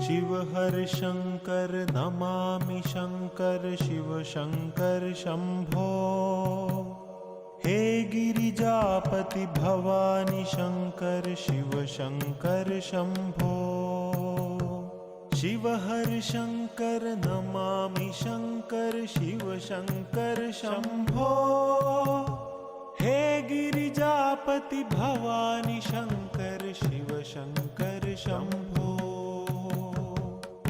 शिव हर शंकर नमामि शंकर शिव शंकर शंभो। हे गिरिजापति भवानी शंकर शिव शंकर शंभो। शिव हर शंकर नमामि शंकर शिव शंकर शंभो। हे गिरिजापति भवानी शंकर शिव शंकर शंभो।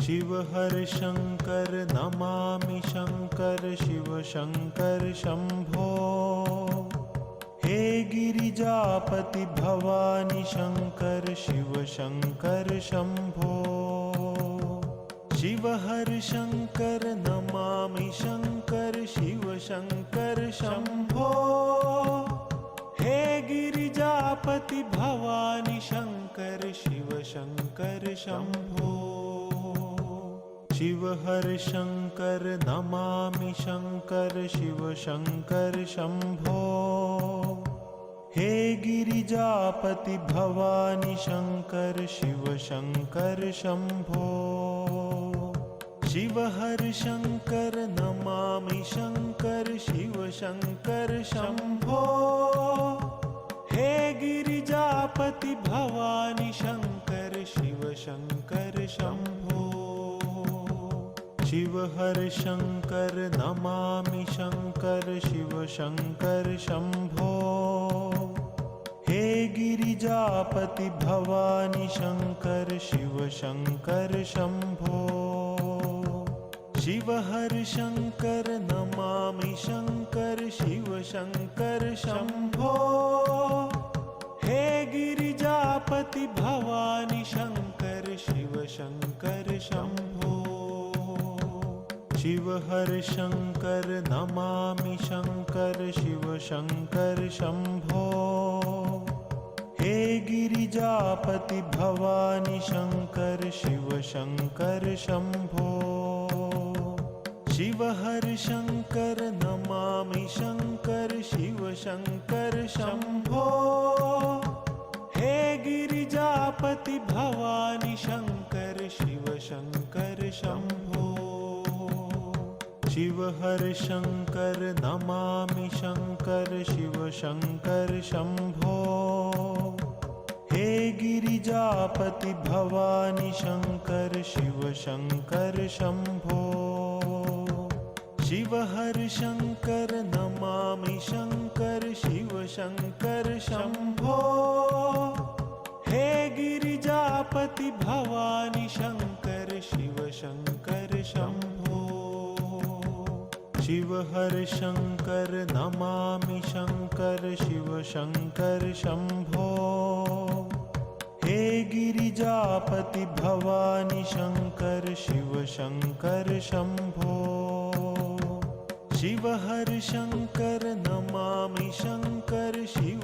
शिव हर शंकर नमामि शंकर शिव शंकर शंभो। हे गिरिजापति भवानी शंकर शिव शंकर शंभो। शिव हर शंकर नमामि शंकर शिव शंकर शंभो। हे गिरिजापति भवानी शंकर शिव शंकर शंभो। शिव हर शंकर नमामि शंकर शिव शंकर शंभो। हे गिरिजापति भवानी शंकर शिव शंकर शंभो। शिव हर शंकर नमामि शंकर शिव शंकर शंभो। हे गिरिजापति भवानी शंकर शिव शंकर शंभो। शिव हर शंकर नमामि शंकर शिव शंकर शंभो। हे गिरिजापति भवानी शंकर शिव शंकर शंभो। शिव हर शंकर नमामि शंकर शिव शंकर शंभो। हे गिरिजापति भवानी शंकर शिव शंकर शंभो। शिव हर शंकर नमामि शंकर शिव शंकर शंभो। हे गिरिजापति भवानी शंकर शिव शंकर शंभो। शिव हर शंकर नमामि शंकर शिव शंकर शंभो। हे गिरिजापति भवानी शंकर शिव शंकर शंभो। शिव हर शंकर नमामि शंकर शिव शंकर शंभो। हे गिरिजापति भवानी शंकर शिव शंकर शंभो। शिव हर शंकर नमामि शंकर शिव शंकर शंभो। हे गिरिजापति भवानी शंकर शिव शंकर शंभो। शिव हर शंकर नमामि शंकर शिव शंकर शंभो। हे गिरिजापति भवानी शंकर शिव शंकर शंभो। शिव हर शंकर नमामि शंकर शिव